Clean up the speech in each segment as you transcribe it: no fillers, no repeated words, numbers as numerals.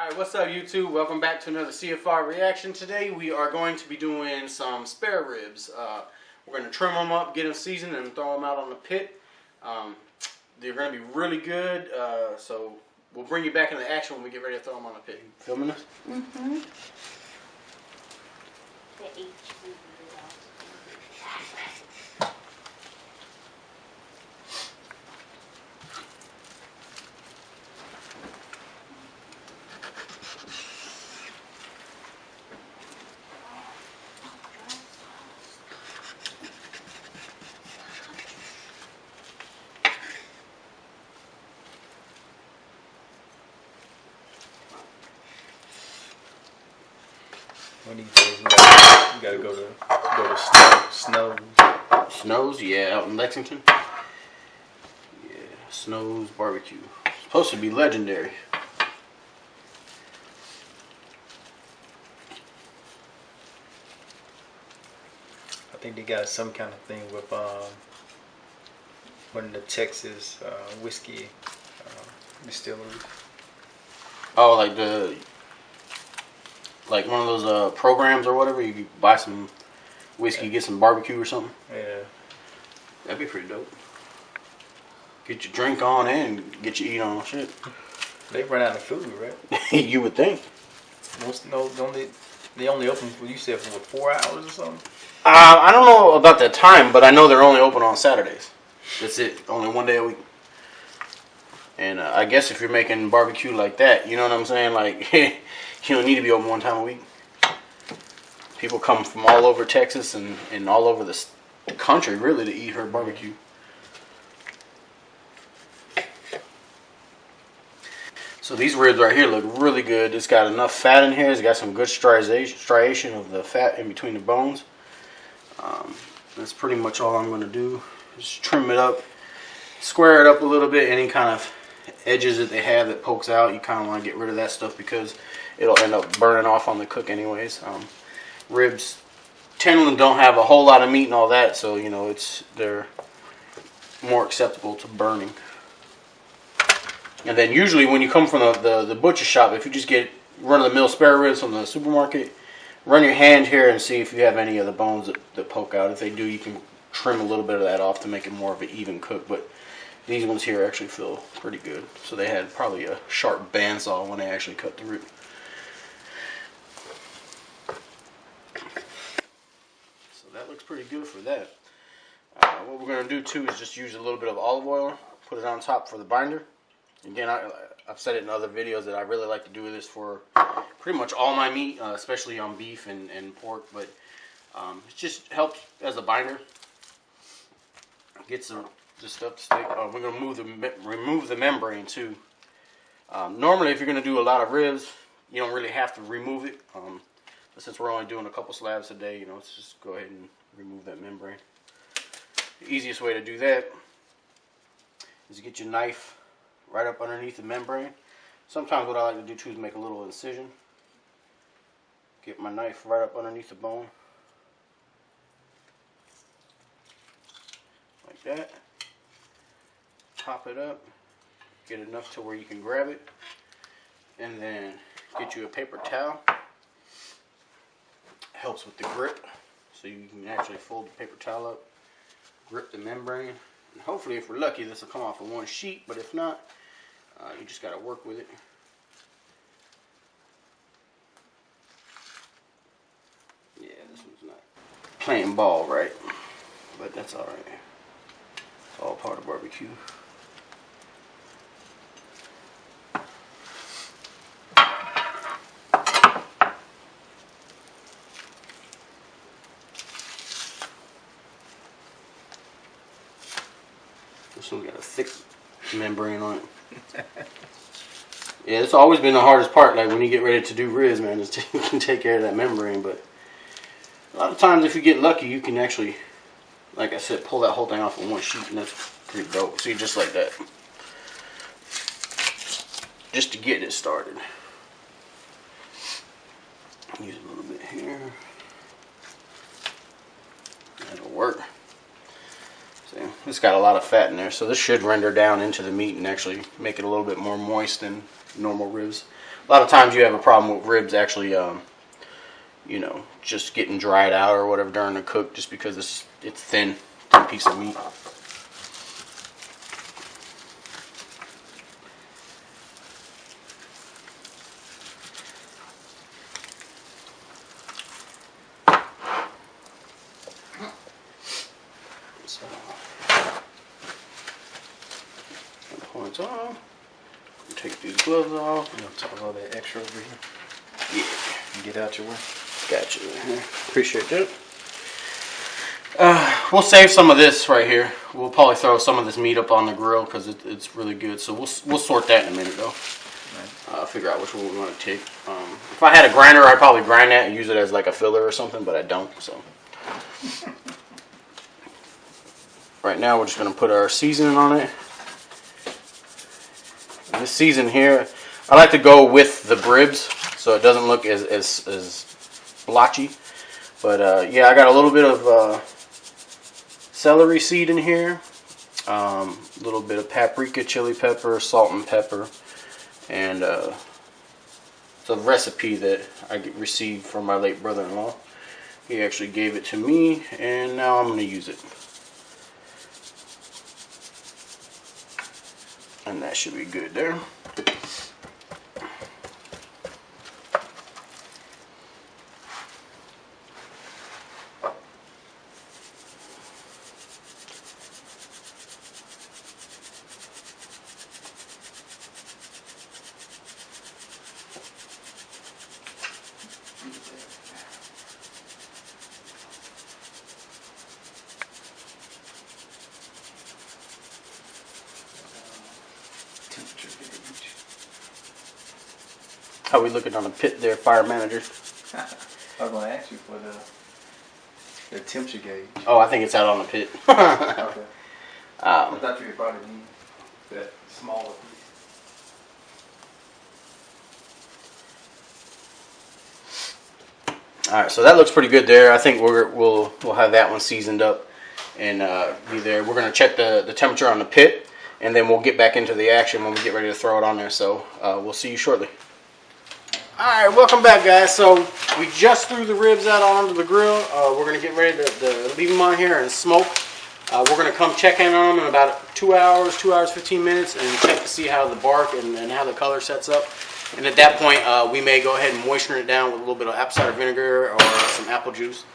Alright, what's up YouTube? Welcome back to another CFR reaction. Today we are going to be doing some spare ribs. We're going to trim them up, get them seasoned, and throw them out on the pit. They're going to be really good, so we'll bring you back into action when we get ready to throw them on the pit. Filming this? Mm-hmm. One of these days you gotta go to Snows. Snows, yeah, out in Lexington. Yeah, Snows barbecue. Supposed to be legendary. I think they got some kind of thing with one of the Texas whiskey distilleries. Oh, like one of those programs or whatever. You buy some whiskey, get some barbecue or something. Yeah, that'd be pretty dope. Get your drink on and get your eat on shit. They run out of food, right? You would think. They only open for, you said, for 4 hours or something. I don't know about that time, but I know they're only open on Saturdays. That's it. Only one day a week. And I guess if you're making barbecue like that, you know what I'm saying? Like, you don't need to be open one time a week. People come from all over Texas and all over the country, really, to eat her barbecue. So these ribs right here look really good. It's got enough fat in here. It's got some good striation of the fat in between the bones. That's pretty much all I'm going to do. Just trim it up, square it up a little bit. Any kind of edges that they have that pokes out, you kind of want to get rid of that stuff because it'll end up burning off on the cook anyways. Ribs generally don't have a whole lot of meat and all that, so you know they're more acceptable to burning. And then usually when you come from the butcher shop, if you just get run-of-the-mill spare ribs from the supermarket, run your hand here and see if you have any of the bones that poke out. If they do, you can trim a little bit of that off to make it more of an even cook. But these ones here actually feel pretty good. So they had probably a sharp bandsaw when they actually cut the rib. So that looks pretty good for that. What we're going to do too is just use a little bit of olive oil, put it on top for the binder. Again, I've said it in other videos that I really like to do this for pretty much all my meat, especially on beef and pork. But it just helps as a binder. Gets the stuff to stick. We're going to remove the membrane too. Normally, if you're going to do a lot of ribs, you don't really have to remove it. But since we're only doing a couple slabs a day, let's just go ahead and remove that membrane. The easiest way to do that is get your knife right up underneath the membrane. Sometimes what I like to do too is make a little incision. Get my knife right up underneath the bone. Like that. Pop it up. Get enough to where you can grab it. And then get you a paper towel. Helps with the grip. So you can actually fold the paper towel up. Grip the membrane. And hopefully, if we're lucky, this will come off in one sheet. But if not, you just got to work with it. Yeah, this one's not playing ball right, but that's all right. It's all part of barbecue. This one's got a thick membrane on it. Yeah, it's always been the hardest part. Like when you get ready to do ribs, man, is you can take care of that membrane. But a lot of times, if you get lucky, you can actually, like I said, pull that whole thing off in one sheet, and that's pretty dope. See, just like that, just to get it started. Use a little bit here. That'll work. See. it's got a lot of fat in there, so this should render down into the meat and actually make it a little bit more moist than normal ribs. A lot of times you have a problem with ribs actually, you know, just getting dried out or whatever during the cook, just because it's thin piece of meat. So, points off. Take these gloves off. You know, talk all that extra over here. Yeah. And get out your way. Gotcha. Appreciate that. We'll save some of this right here. We'll probably throw some of this meat up on the grill because it's really good. So we'll sort that in a minute though. Right. Figure out which one we want to take. If I had a grinder, I'd probably grind that and use it as like a filler or something, but I don't. So right now we're just gonna put our seasoning on it. And this season here, I like to go with the ribs so it doesn't look as blotchy. But yeah, I got a little bit of celery seed in here, a little bit of paprika, chili pepper, salt and pepper, and it's a recipe that I received from my late brother-in-law. He actually gave it to me, and now I'm going to use it. And that should be good there. How we looking on the pit there, fire manager? I was going to ask you for the temperature gauge. Oh, I think it's out on the pit. Okay. I thought you would probably need that smaller piece. All right, so that looks pretty good there. I think we'll have that one seasoned up and be there. We're gonna check the temperature on the pit, and then we'll get back into the action when we get ready to throw it on there. So we'll see you shortly. All right, welcome back, guys. So we just threw the ribs out onto the grill. We're gonna get ready to leave them on here and smoke. We're gonna come check in on them in about 2 hours, 15 minutes, and check to see how the bark and how the color sets up. And at that point, we may go ahead and moisten it down with a little bit of apple cider vinegar or some apple juice.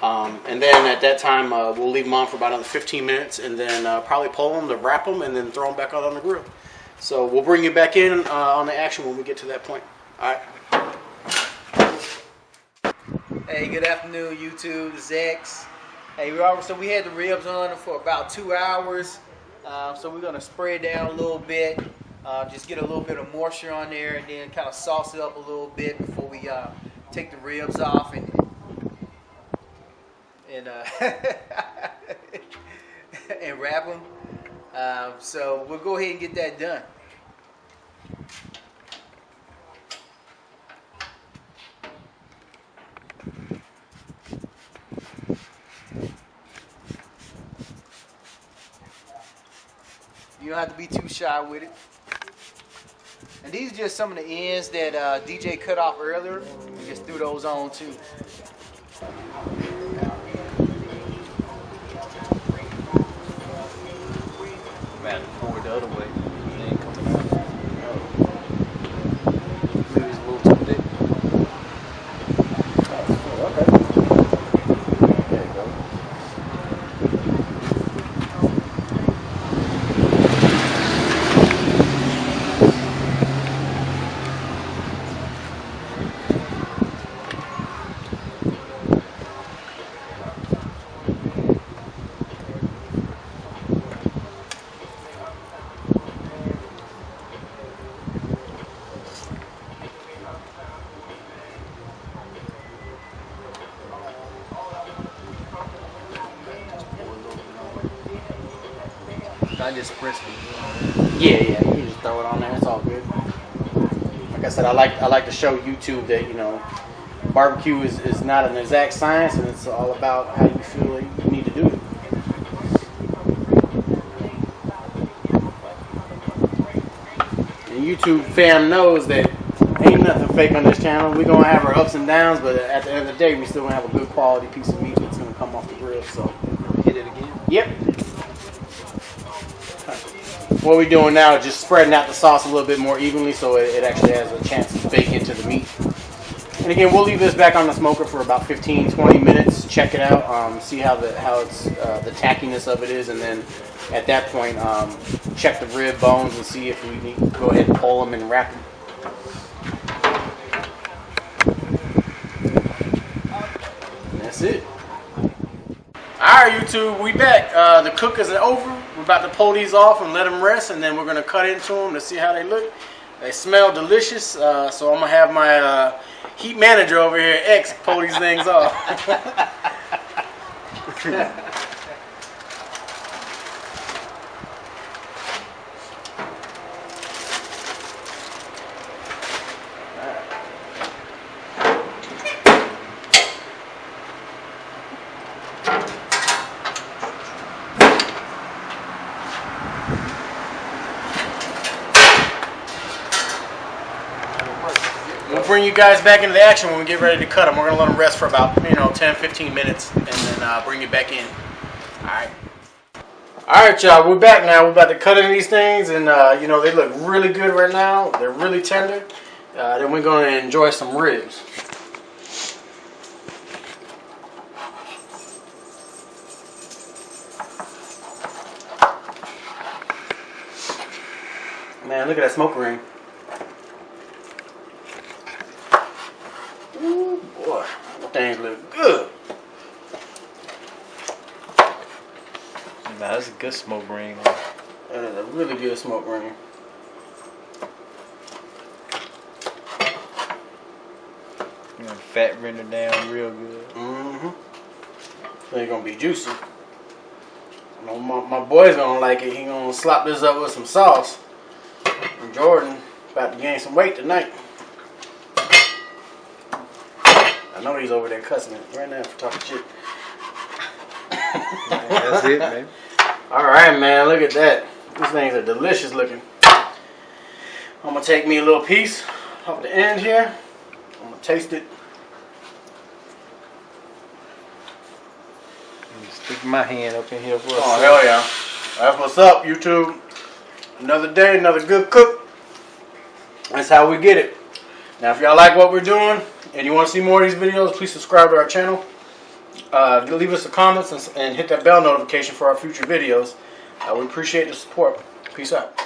And then at that time, we'll leave them on for about another 15 minutes, and then probably pull them to wrap them, and then throw them back out on the grill. So we'll bring you back in on the action when we get to that point. All right. Hey, good afternoon, YouTube. This is X. Hey, so we had the ribs on for about 2 hours. So we're gonna spray it down a little bit, just get a little bit of moisture on there, and then kind of sauce it up a little bit before we take the ribs off and and wrap them. So we'll go ahead and get that done. You don't have to be too shy with it. And these are just some of the ends that DJ cut off earlier. We just threw those on too. Man, pour it the other way. It ain't coming out. Maybe it's a little too thick. Okay. There you go. I just pressed it. Yeah, you can just throw it on there. It's all good. Like I said, I like to show YouTube that, you know, barbecue is not an exact science, and it's all about how you feel like you need to do it. YouTube fam knows that ain't nothing fake on this channel. We're gonna have our ups and downs, but at the end of the day, we still gonna have a good quality piece of meat that's gonna come off the grill. So Hit it again. yep. What we're doing now is just spreading out the sauce a little bit more evenly so it actually has a chance to bake into the meat. And again, we'll leave this back on the smoker for about 15-20 minutes. Check it out, see how the tackiness of it is, and then at that point, check the rib bones and see if we need to go ahead and pull them and wrap them. And that's it. Alright, YouTube, we back. The cook is over. We're about to pull these off and let them rest, and then we're going to cut into them to see how they look. They smell delicious, so I'm going to have my heat manager over here, X, pull these things off. We'll bring you guys back into the action when we get ready to cut them. We're going to let them rest for about 10-15 minutes and then bring you back in. Alright. Alright, y'all, we're back now. We're about to cut into these things, and they look really good right now. They're really tender. Then we're going to enjoy some ribs. Man, look at that smoke ring. Ooh, boy, that things look good. Nah, that's a good smoke ring. That is a really good smoke ring. Fat rendered down real good. Mm-hmm. They're gonna be juicy. I know my boy's gonna like it. He gonna slop this up with some sauce. And Jordan about to gain some weight tonight. I know he's over there cussing it right now for talking shit. That's it, man. Alright, man, look at that. These things are delicious looking. I'm gonna take me a little piece off the end here. I'm gonna taste it. Stick my hand up in here for a Oh, second. hell yeah. That's what's up, YouTube. Another day, another good cook. That's how we get it. Now, if y'all like what we're doing and you want to see more of these videos, please subscribe to our channel. Leave us some comments and hit that bell notification for our future videos. We appreciate the support. Peace out.